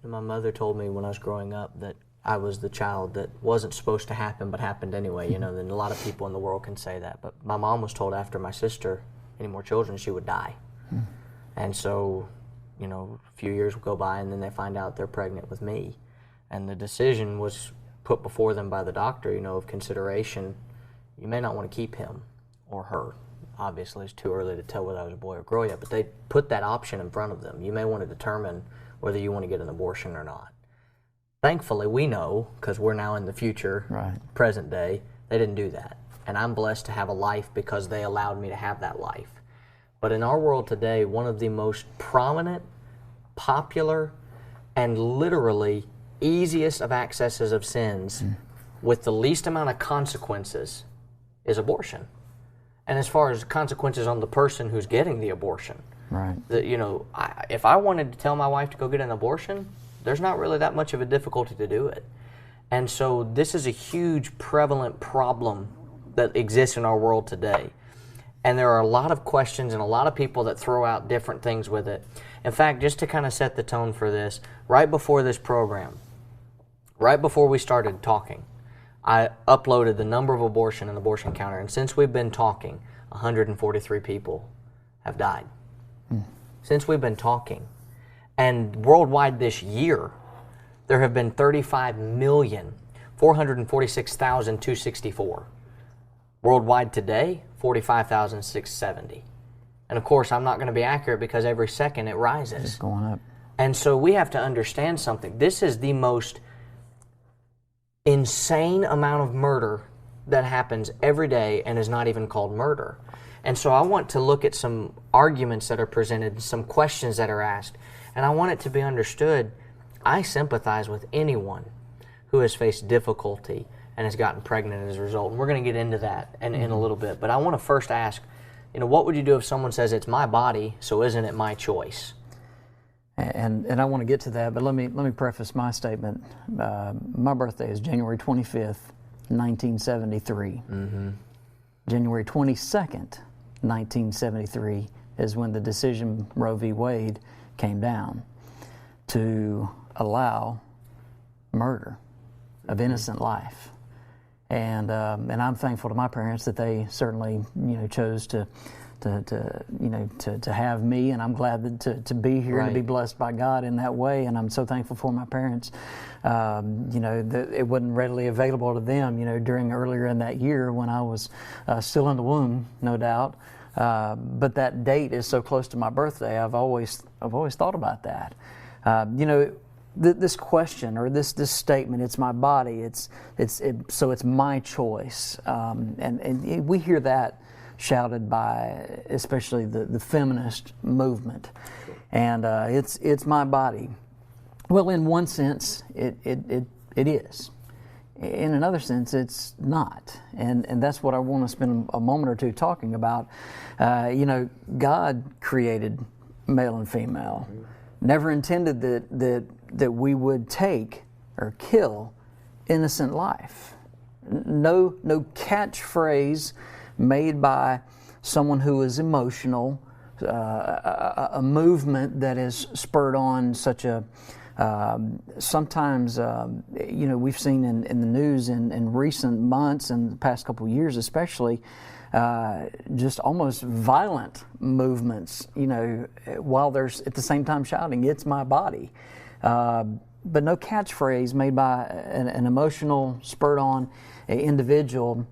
My mother told me when I was growing up that I was the child that wasn't supposed to happen but happened anyway. You know, then a lot of people in the world can say that. But my mom was told after my sister, any more children, she would die. And so, you know, a few years would go by and then they find out they're pregnant with me. And the decision was put before them by the doctor, you know, of consideration. You may not want to keep him or her. Obviously, it's too early to tell whether I was a boy or girl yet, but they put that option in front of them. You may want to determine whether you want to get an abortion or not. Thankfully, we know, because we're now in the future, Right. present day, they didn't do that. And I'm blessed to have a life because they allowed me to have that life. But in our world today, one of the most prominent, popular, and literally easiest of accesses of sins with the least amount of consequences is abortion. And as far as consequences on the person who's getting the abortion, Right. you know, if I wanted to tell my wife to go get an abortion, there's not really that much of a difficulty to do it. And so this is a huge prevalent problem that exists in our world today. And there are a lot of questions and a lot of people that throw out different things with it. In fact, just to kind of set the tone for this, right before this program, right before we started talking, I uploaded the number of abortion and abortion counter, and since we've been talking, 143 people have died. Since we've been talking. And worldwide this year, there have been 35,446,264. Worldwide today, 45,670. And of course, I'm not going to be accurate because every second it rises. It's going up. And so we have to understand something. This is the most insane amount of murder that happens every day and is not even called murder. And so I want to look at some arguments that are presented, some questions that are asked, and I want it to be understood. I sympathize with anyone who has faced difficulty and has gotten pregnant as a result. And we're going to get into that in a little bit. But I want to first ask, you know, what would you do if someone says it's my body, so isn't it my choice? And I want to get to that, but let me preface my statement. My birthday is January 25th, 1973. January 22nd, 1973 is when the decision Roe v. Wade came down to allow murder of innocent life. And I'm thankful to my parents that they certainly, you know, chose to have me, and I'm glad that to be here and to be blessed by God in that way. And I'm so thankful for my parents. You know, it wasn't readily available to them, you know, earlier in that year when I was still in the womb, no doubt. But that date is so close to my birthday. I've always thought about that. You know, this question or this statement, it's my body, so it's my choice, and we hear that shouted by especially the feminist movement, and it's my body. Well, in one sense, it is. In another sense, it's not, and that's what I want to spend a moment or two talking about. You know, God created male and female, never intended that we would take or kill innocent life. No catchphrase made by someone who is emotional, a movement that is spurred on such a sometimes, you know, we've seen in the news in recent months and the past couple of years especially, just almost violent movements, you know, while there's at the same time shouting, "It's my body." But no catchphrase made by an emotional, spurred on individual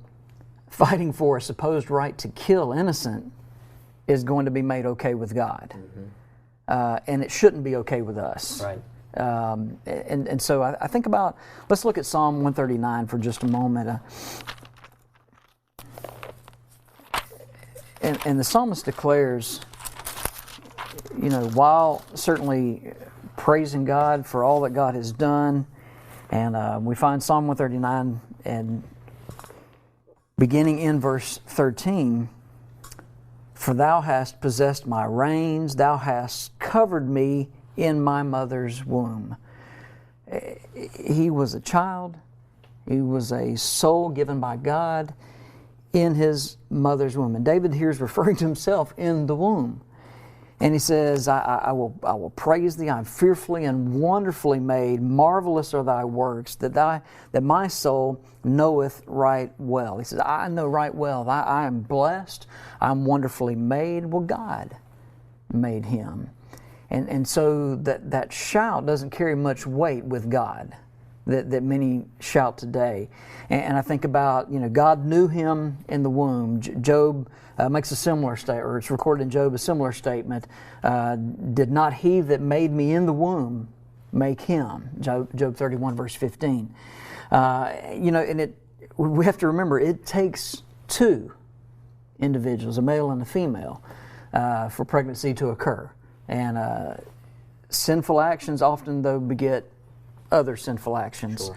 fighting for a supposed right to kill innocent is going to be made okay with God. And it shouldn't be okay with us. Right. And so I think about, let's look at Psalm 139 for just a moment. And the psalmist declares, you know, while certainly praising God for all that God has done, and we find Psalm 139 and beginning in verse 13, "For thou hast possessed my reins, thou hast covered me in my mother's womb." He was a child. He was a soul given by God in his mother's womb. And David here is referring to himself in the womb. And he says, I will praise thee. I'm fearfully and wonderfully made. Marvelous are thy works, that my soul knoweth right well. He says, I know right well. I am blessed. I'm wonderfully made. Well, God made him. And so that shout doesn't carry much weight with God that many shout today. And I think about, God knew him in the womb. Job makes a similar statement, or it's recorded in Job, a similar statement. Did not he that made me in the womb make him? Job 31, verse 15. And we have to remember, it takes two individuals, a male and a female, for pregnancy to occur. And sinful actions often, though, beget other sinful actions.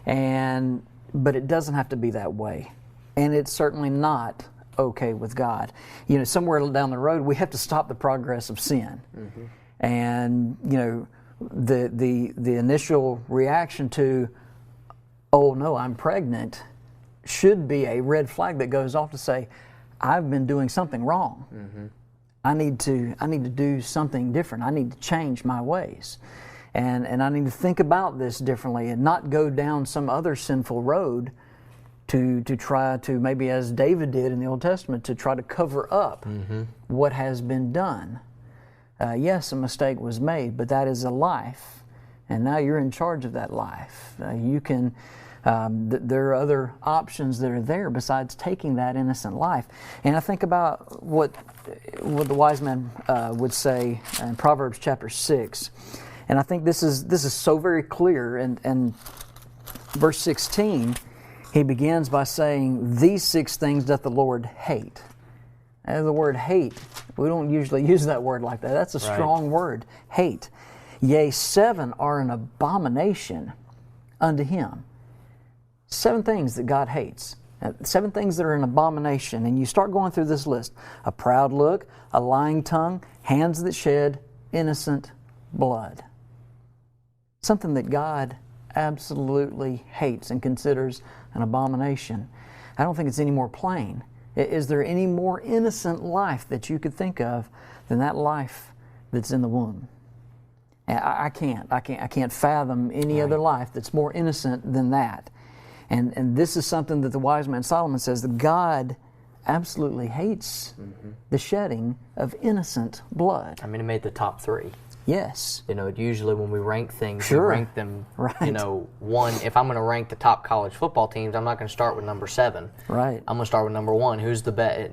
Sure. But it doesn't have to be that way. And it's certainly not okay with God. Somewhere down the road, we have to stop the progress of sin. Mm-hmm. And, the initial reaction to, oh no, I'm pregnant, should be a red flag that goes off to say, I've been doing something wrong. Mm-hmm. I need to do something different. I need to change my ways. And I need to think about this differently and not go down some other sinful road to try to, maybe as David did in the Old Testament, to try to cover up what has been done. Yes, a mistake was made, but that is a life. And now you're in charge of that life. You can. There are other options that are there besides taking that innocent life. And I think about what the wise man would say in Proverbs chapter 6. And I think this is so very clear. And verse 16, he begins by saying, "These 6 things doth the Lord hate." And the word hate, we don't usually use that word like that. That's a strong word, hate. "Yea, 7 are an abomination unto him." 7 things that God hates. 7 things that are an abomination. And you start going through this list. A proud look, a lying tongue, hands that shed innocent blood. Something that God absolutely hates and considers an abomination. I don't think it's any more plain. Is there any more innocent life that you could think of than that life that's in the womb? I can't fathom any other life that's more innocent than that. And this is something that the wise man Solomon says that God absolutely hates the shedding of innocent blood. I mean, it made the top 3. Yes. Usually when we rank things, Sure. we rank them, one. If I'm going to rank the top college football teams, I'm not going to start with number 7. Right. I'm going to start with number 1. Who's the best?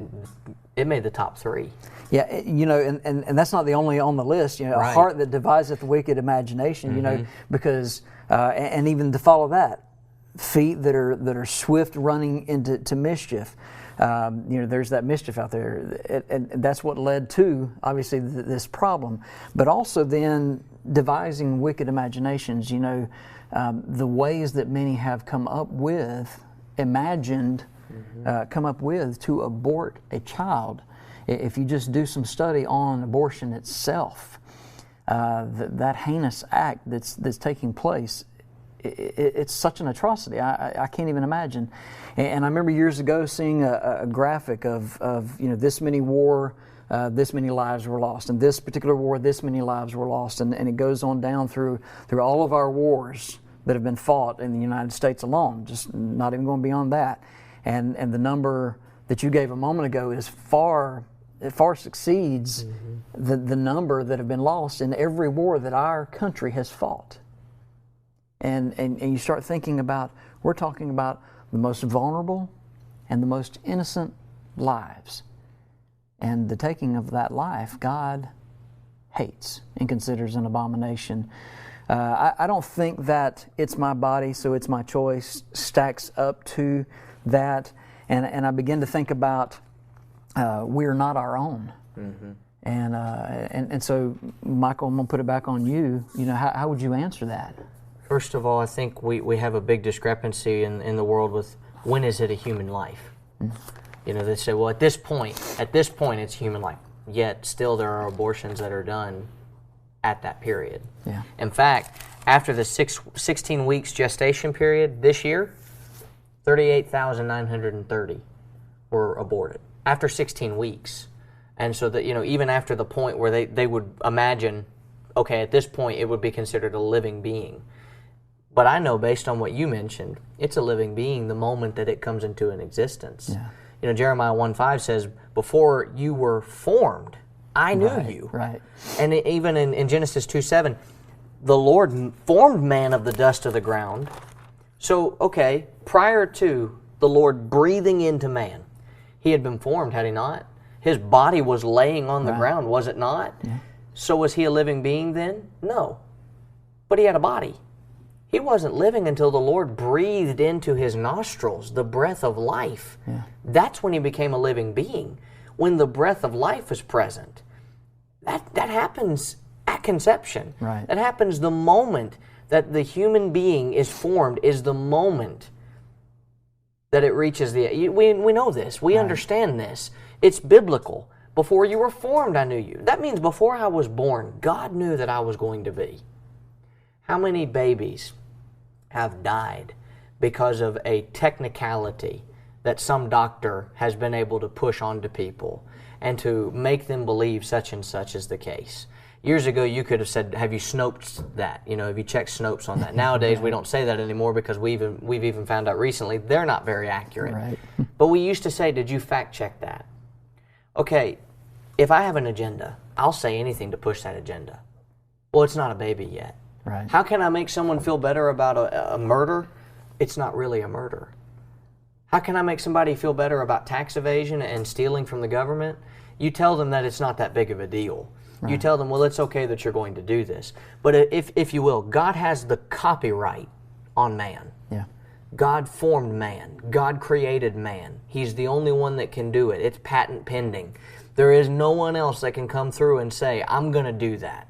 It made the top 3. Yeah, and that's not the only on the list. A heart that deviseth the wicked imagination, because, and even to follow that, feet that are swift running into mischief. There's that mischief out there, and that's what led to obviously this problem. But also then devising wicked imaginations. The ways that many have come up with to abort a child. If you just do some study on abortion itself, that heinous act that's taking place. It's such an atrocity. I can't even imagine. And I remember years ago seeing a graphic of this many war, this many lives were lost. In this particular war, this many lives were lost. And it goes on down through all of our wars that have been fought in the United States alone, just not even going beyond that. And the number that you gave a moment ago is far succeeds the number that have been lost in every war that our country has fought. And you start thinking about, we're talking about the most vulnerable and the most innocent lives. And the taking of that life, God hates and considers an abomination. I don't think that it's my body, so it's my choice stacks up to that. And I begin to think about we're not our own. And so, Michael, I'm going to put it back on you. How would you answer that? First of all, I think we have a big discrepancy in the world with when is it a human life? They say, well, at this point, it's human life. Yet, still there are abortions that are done at that period. Yeah. In fact, after the 16 weeks gestation period this year, 38,930 were aborted. After 16 weeks. And so that, even after the point where they would imagine, okay, at this point it would be considered a living being. But I know, based on what you mentioned, it's a living being the moment that it comes into an existence. Yeah. Jeremiah 1:5 says, before you were formed, I knew you. Right. And even in Genesis 2:7, the Lord formed man of the dust of the ground. So, okay, prior to the Lord breathing into man, he had been formed, had he not? His body was laying on the ground, was it not? Yeah. So was he a living being then? No. But he had a body. He wasn't living until the Lord breathed into his nostrils the breath of life. Yeah. That's when he became a living being. When the breath of life is present. That happens at conception. Right. That happens the moment that the human being is formed, is the moment that it reaches the... We know this. We understand this. It's biblical. Before you were formed, I knew you. That means before I was born, God knew that I was going to be. How many babies have died because of a technicality that some doctor has been able to push onto people and to make them believe such and such is the case? Years ago, you could have said, have you Snopes that? Have you checked Snopes on that? Nowadays, we don't say that anymore because we've even found out recently they're not very accurate. Right. But we used to say, did you fact check that? Okay, if I have an agenda, I'll say anything to push that agenda. Well, it's not a baby yet. Right. How can I make someone feel better about a murder? It's not really a murder. How can I make somebody feel better about tax evasion and stealing from the government? You tell them that it's not that big of a deal. Right. You tell them, well, it's okay that you're going to do this. But if you will, God has the copyright on man. Yeah. God formed man. God created man. He's the only one that can do it. It's patent pending. There is no one else that can come through and say, I'm going to do that.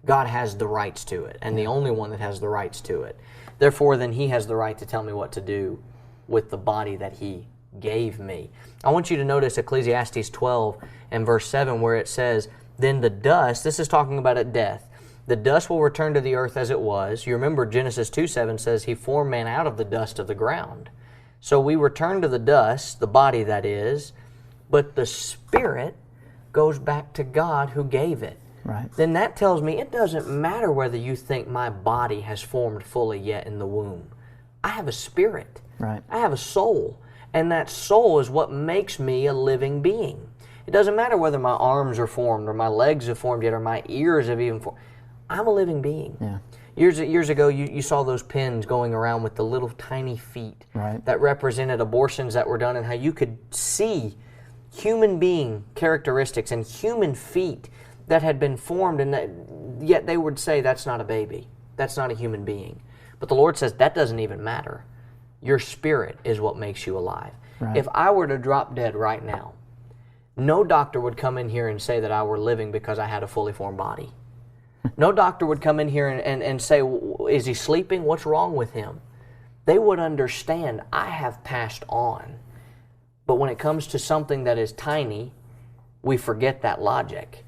God has the rights to it, and the only one that has the rights to it. Therefore, then he has the right to tell me what to do with the body that he gave me. I want you to notice Ecclesiastes 12 and verse 7 where it says, then the dust, this is talking about at death, the dust will return to the earth as it was. You remember Genesis 2:7 says he formed man out of the dust of the ground. So we return to the dust, the body that is, but the spirit goes back to God who gave it. Right. Then that tells me it doesn't matter whether you think my body has formed fully yet in the womb. I have a spirit. Right. I have a soul. And that soul is what makes me a living being. It doesn't matter whether my arms are formed or my legs have formed yet or my ears have even formed. I'm a living being. Yeah. Years ago, you saw those pins going around with the little tiny feet that represented abortions that were done and how you could see human being characteristics and human feet that had been formed, and yet they would say that's not a baby. That's not a human being. But the Lord says that doesn't even matter. Your spirit is what makes you alive. Right. If I were to drop dead right now, no doctor would come in here and say that I were living because I had a fully formed body. No doctor would come in here and say, is he sleeping? What's wrong with him? They would understand I have passed on. But when it comes to something that is tiny, we forget that logic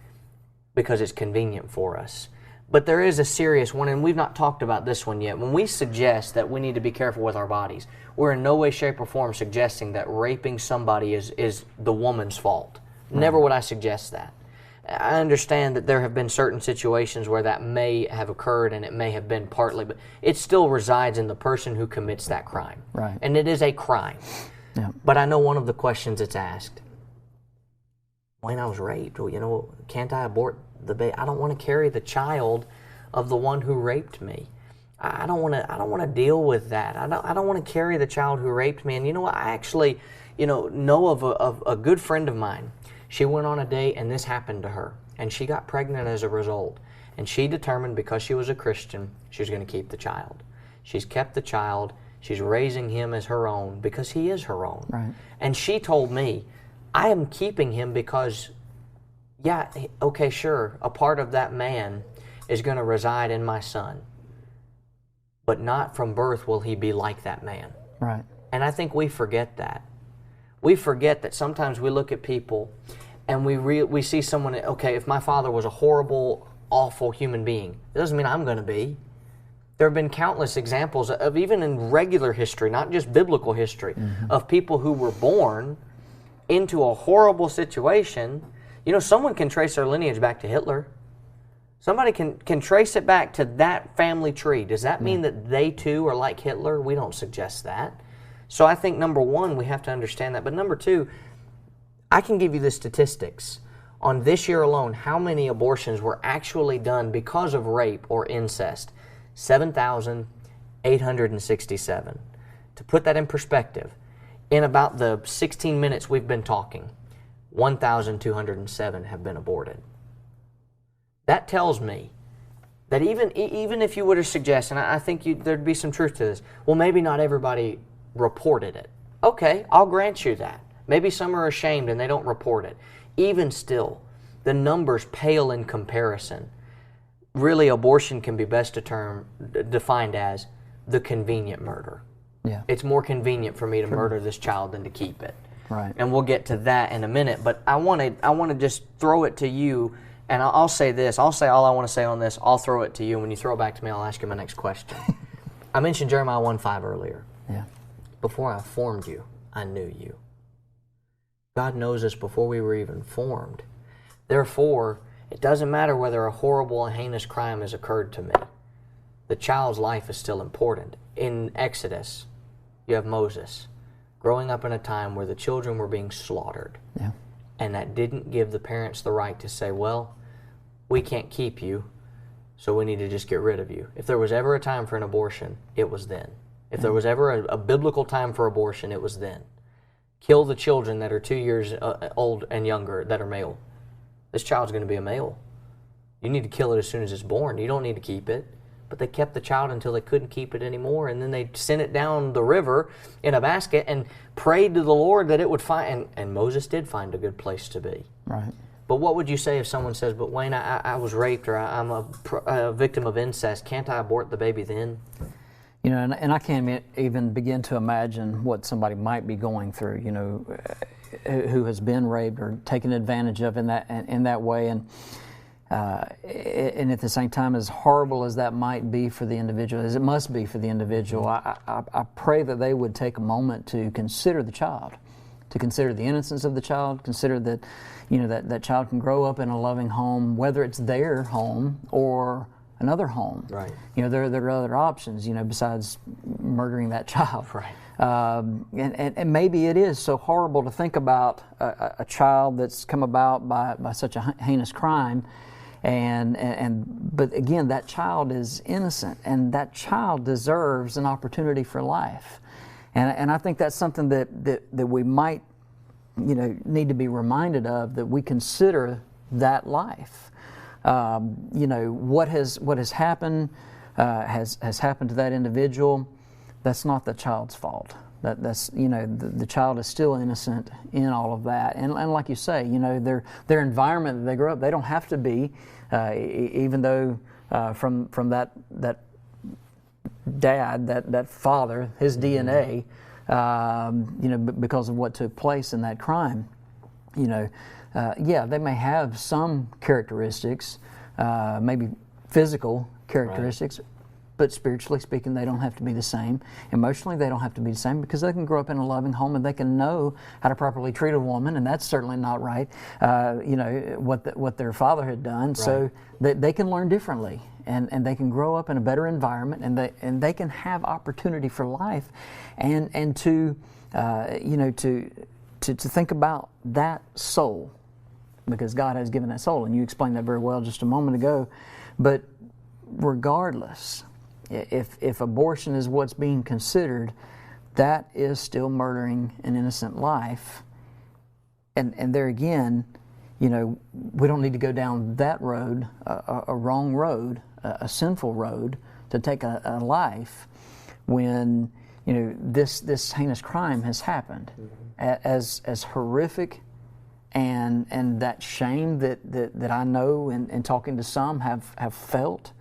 because it's convenient for us. But there is a serious one, and we've not talked about this one yet. When we suggest that we need to be careful with our bodies, we're in no way, shape, or form suggesting that raping somebody is the woman's fault. Never would I suggest that. I understand that there have been certain situations where that may have occurred and it may have been partly, but it still resides in the person who commits that crime. Right. And it is a crime. Yeah. But I know one of the questions it's asked, when I was raped, well, can't I abort the baby? I don't want to carry the child of the one who raped me. I don't want to deal with that. I don't want to carry the child who raped me. And I actually, know of a good friend of mine. She went on a date and this happened to her, and she got pregnant as a result. And she determined, because she was a Christian, she was going to keep the child. She's kept the child. She's raising him as her own because he is her own. Right. And she told me, I am keeping him because, yeah, okay, sure, a part of that man is going to reside in my son. But not from birth will he be like that man. Right. And I think we forget that. We forget that sometimes we look at people and we see someone, okay, if my father was a horrible, awful human being, it doesn't mean I'm going to be. There have been countless examples of, even in regular history, not just biblical history, of people who were born into a horrible situation, You know, someone can trace their lineage back to Hitler. Somebody can trace it back to that family tree. Does that mean that they too are like Hitler? We don't suggest that. So I think, number one, we have to understand that. But number two, I can give you the statistics. On this year alone, how many abortions were actually done because of rape or incest? 7,867. To put that in perspective, in about the 16 minutes we've been talking, 1,207 have been aborted. That tells me that even if you were to suggest, and I think there'd be some truth to this, well, maybe not everybody reported it. Okay, I'll grant you that. Maybe some are ashamed and they don't report it. Even still, the numbers pale in comparison. Really, abortion can be best defined as the convenient murder. Yeah. It's more convenient for me to murder this child than to keep it. Right. And we'll get to that in a minute. But I want to just throw it to you, and I'll say this. I'll say all I want to say on this. I'll throw it to you, and when you throw it back to me, I'll ask you my next question. I mentioned Jeremiah 1:5 earlier. Yeah. Before I formed you, I knew you. God knows us before we were even formed. Therefore, it doesn't matter whether a horrible and heinous crime has occurred to me. The child's life is still important. In Exodus, you have Moses growing up in a time where the children were being slaughtered. Yeah. And that didn't give the parents the right to say, well, we can't keep you, so we need to just get rid of you. If there was ever a time for an abortion, it was then. If there was ever a biblical time for abortion, it was then. Kill the children that are 2 years old and younger that are male. This child's going to be a male. You need to kill it as soon as it's born. You don't need to keep it. But they kept the child until they couldn't keep it anymore, and then they sent it down the river in a basket and prayed to the Lord that it would find, and Moses did find a good place to be. Right. But what would you say if someone says, but Wayne, I was raped, or I'm a victim of incest, can't I abort the baby then? You know, and I can't even begin to imagine what somebody might be going through, you know, who has been raped or taken advantage of in that way. And at the same time, as horrible as that might be for the individual, as it must be for the individual, I pray that they would take a moment to consider the child, to consider the innocence of the child, consider that, you know, that child can grow up in a loving home, whether it's their home or another home. Right. You know, there are other options, you know, besides murdering that child. Right. And maybe it is so horrible to think about a child that's come about by such a heinous crime. But again, that child is innocent, and that child deserves an opportunity for life. And I think that's something that we might, you know, need to be reminded of, that we consider that life. You know, what has happened has happened to that individual. That's not the child's fault. That's you know, the child is still innocent in all of that. And like you say, you know, their environment that they grow up, they don't have to be, even though from that dad, that father, his DNA, you know, because of what took place in that crime, you know, yeah, they may have some characteristics, maybe physical characteristics. Right. But spiritually speaking, they don't have to be the same. Emotionally, they don't have to be the same, because they can grow up in a loving home and they can know how to properly treat a woman, and that's certainly not right. You know, what their father had done. Right. So they can learn differently, and they can grow up in a better environment, and they can have opportunity for life, and to you know, to think about that soul, because God has given that soul, and you explained that very well just a moment ago. But regardless, if abortion is what's being considered, that is still murdering an innocent life. And there again, you know, we don't need to go down that road, a wrong road, a sinful road, to take a life when, you know, this heinous crime has happened. Mm-hmm. As horrific and that shame that I know and talking to some have felt.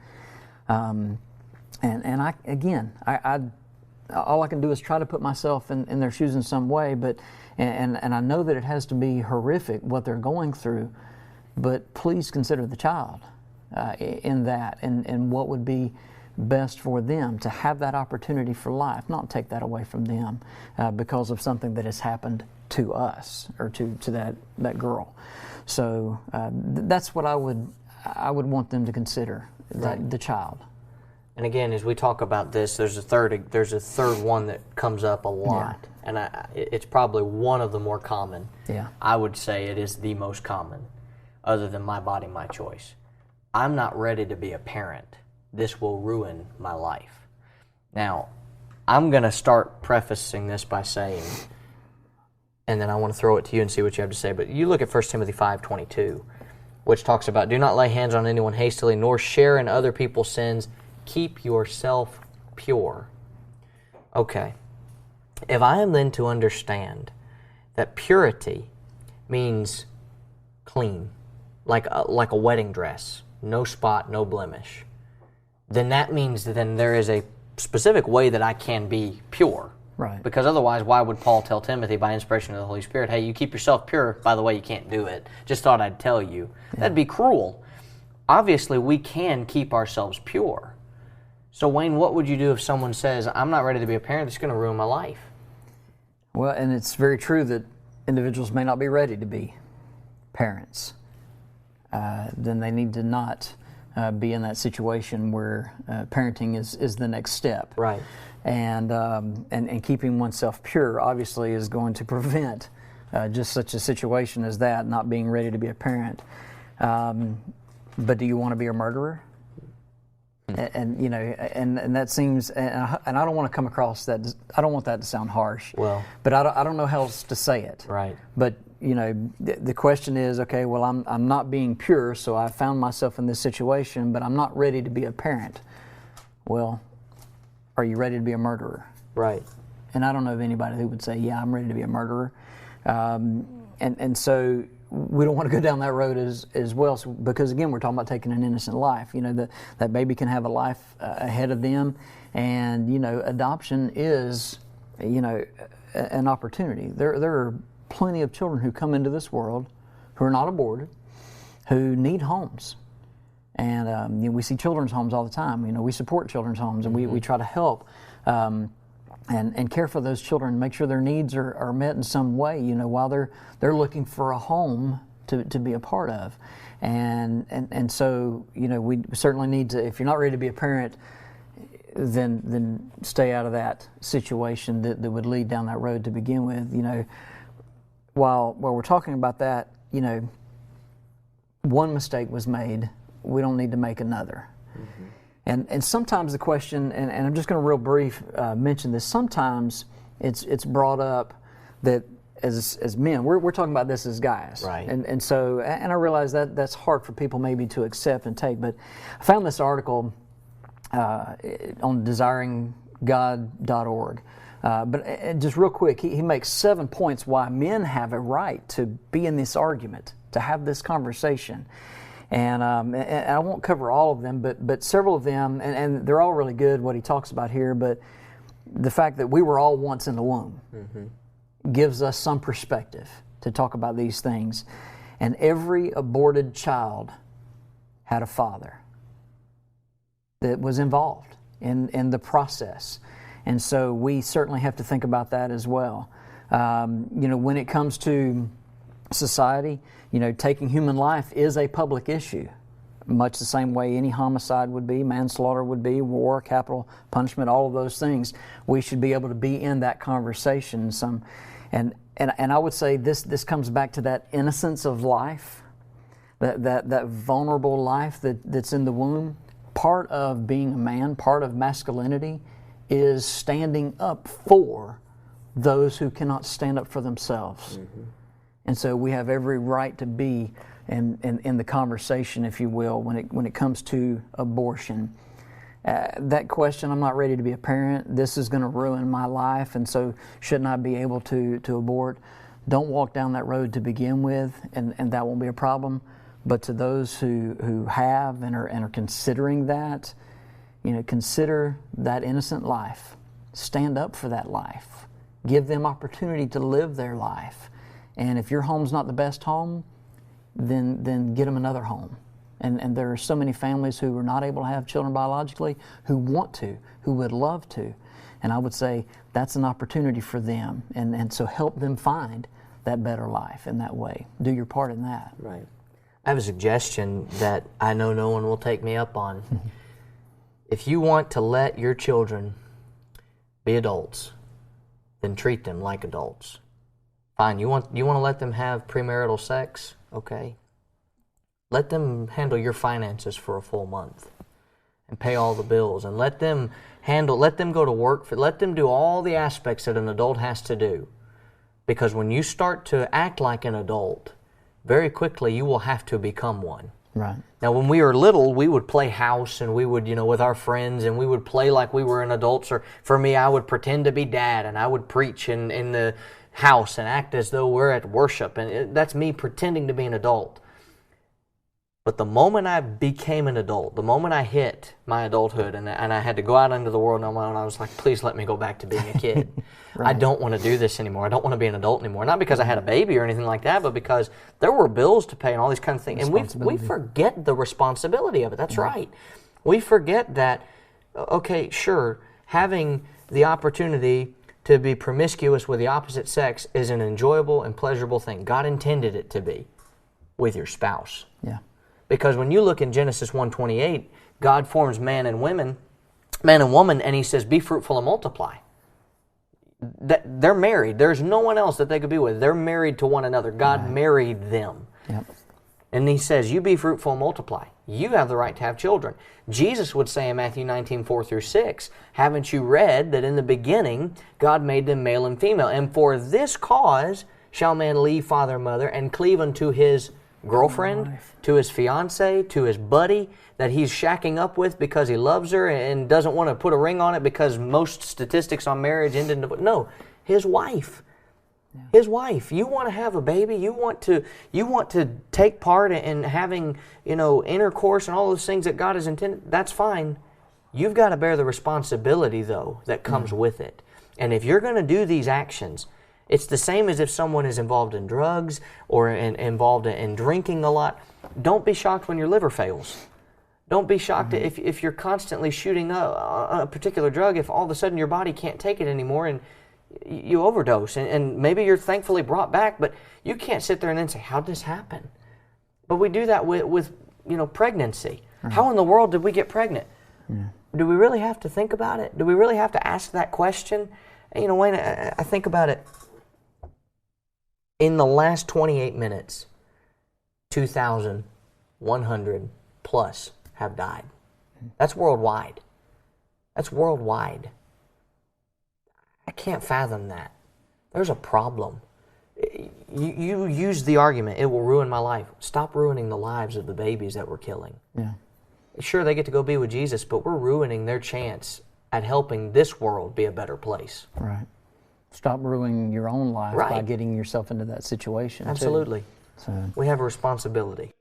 And I all I can do is try to put myself in their shoes in some way, but and I know that it has to be horrific what they're going through, but please consider the child in that, and what would be best for them to have that opportunity for life, not take that away from them because of something that has happened to us or to that girl. So that's what I would want them to consider, the child. And again, as we talk about this, there's a third one that comes up a lot, and it's probably one of the more common. Yeah, I would say it is the most common, other than my body, my choice. I'm not ready to be a parent. This will ruin my life. Now, I'm going to start prefacing this by saying, and then I want to throw it to you and see what you have to say, but you look at 1 Timothy 5:22, which talks about, do not lay hands on anyone hastily, nor share in other people's sins. Keep yourself pure. Okay. If I am then to understand that purity means clean, like a wedding dress, no spot, no blemish, then that means that then there is a specific way that I can be pure. Right. Because otherwise, why would Paul tell Timothy by inspiration of the Holy Spirit, hey, you keep yourself pure, by the way, you can't do it. Just thought I'd tell you. Yeah. That'd be cruel. Obviously, we can keep ourselves pure. So, Wayne, what would you do if someone says, I'm not ready to be a parent, it's going to ruin my life? Well, and it's very true that individuals may not be ready to be parents. Then they need to not be in that situation where parenting is the next step. Right. And keeping oneself pure, obviously, is going to prevent just such a situation as that, not being ready to be a parent. But do you want to be a murderer? And you know, and that seems, and I don't want to come across that. I don't want that to sound harsh. Well, but I don't know how else to say it. Right. But you know, the question is, okay, well, I'm not being pure, so I found myself in this situation, but I'm not ready to be a parent. Well, are you ready to be a murderer? Right. And I don't know of anybody who would say, yeah, I'm ready to be a murderer. And so we don't want to go down that road as well, because again, we're talking about taking an innocent life. You know, that baby can have a life ahead of them, and you know, adoption is, you know, an opportunity. There are plenty of children who come into this world who are not aborted, who need homes, and you know, we see children's homes all the time. You know, we support children's homes, and we try to help. And care for those children, make sure their needs are met in some way, you know, while they're looking for a home to be a part of. And so, you know, we certainly need to, if you're not ready to be a parent, then stay out of that situation that would lead down that road to begin with. You know, while we're talking about that, you know, one mistake was made, we don't need to make another. Mm-hmm. And sometimes the question, and I'm just going to real brief mention this, sometimes it's brought up that as men, we're talking about this as guys. Right. And so, and I realize that that's hard for people maybe to accept and take, but I found this article on desiringgod.org. But just real quick, he makes 7 points why men have a right to be in this argument, to have this conversation. And I won't cover all of them, but several of them, and they're all really good, what he talks about here, but the fact that we were all once in the womb gives us some perspective to talk about these things. And every aborted child had a father that was involved in the process. And so we certainly have to think about that as well. You know, when it comes to society, you know, taking human life is a public issue, much the same way any homicide would be, manslaughter would be, war, capital punishment, all of those things. We should be able to be in that conversation. And I would say this comes back to that innocence of life, that vulnerable life that's in the womb. Part of being a man, part of masculinity, is standing up for those who cannot stand up for themselves. Mm-hmm. And so we have every right to be in the conversation, if you will, when it comes to abortion. That question, I'm not ready to be a parent, this is going to ruin my life, and so shouldn't I be able to abort? Don't walk down that road to begin with, and that won't be a problem. But to those who have and are considering that, you know, consider that innocent life. Stand up for that life. Give them opportunity to live their life. And if your home's not the best home, then get them another home. And there are so many families who are not able to have children biologically who want to, who would love to. And I would say that's an opportunity for them. And so help them find that better life in that way. Do your part in that. Right. I have a suggestion that I know no one will take me up on. If you want to let your children be adults, then treat them like adults. Fine, you want to let them have premarital sex? Okay. Let them handle your finances for a full month and pay all the bills, and let them go to work, let them do all the aspects that an adult has to do. Because when you start to act like an adult, very quickly you will have to become one. Right. Now, when we were little, we would play house, and we would, with our friends, and we would play like we were an adults. Or for me, I would pretend to be dad, and I would preach in the house and act as though we're at worship. And that's me pretending to be an adult. But the moment I became an adult, the moment I hit my adulthood, and I had to go out into the world on my own, I was like, please let me go back to being a kid. Right. I don't want to do this anymore. I don't want to be an adult anymore. Not because I had a baby or anything like that, but because there were bills to pay and all these kinds of things. And we forget the responsibility of it. That's right. We forget that, okay, sure, having the opportunity to be promiscuous with the opposite sex is an enjoyable and pleasurable thing. God intended it to be with your spouse. Yeah. Because when you look in Genesis 1:28, God forms man and woman, and He says, be fruitful and multiply. They're married. There's no one else that they could be with. They're married to one another. God married them. Yep. And He says, you be fruitful and multiply. You have the right to have children. Jesus would say in Matthew 19:4-6, haven't you read that in the beginning God made them male and female? And for this cause shall man leave father and mother and cleave unto his girlfriend, to his fiance, to his buddy that he's shacking up with because he loves her and doesn't want to put a ring on it because most statistics on marriage end in divorce. No, his wife. Yeah. His wife. You want to have a baby, you want to take part in having, intercourse and all those things that God has intended, that's fine. You've got to bear the responsibility, though, that comes with it. And if you're going to do these actions, it's the same as if someone is involved in drugs or involved in drinking a lot. Don't be shocked when your liver fails. Don't be shocked if you're constantly shooting a particular drug, if all of a sudden your body can't take it anymore and you overdose. And maybe you're thankfully brought back, but you can't sit there and then say, how'd this happen? But we do that with pregnancy. How in the world did we get pregnant? Yeah. Do we really have to think about it? Do we really have to ask that question? Wayne, I think about it. In the last 28 minutes, 2,100 plus have died. That's worldwide. That's worldwide. I can't fathom that. There's a problem. You use the argument, it will ruin my life. Stop ruining the lives of the babies that we're killing. Yeah. Sure, they get to go be with Jesus, but we're ruining their chance at helping this world be a better place. Right. Stop ruining your own life by getting yourself into that situation. Absolutely. So we have a responsibility.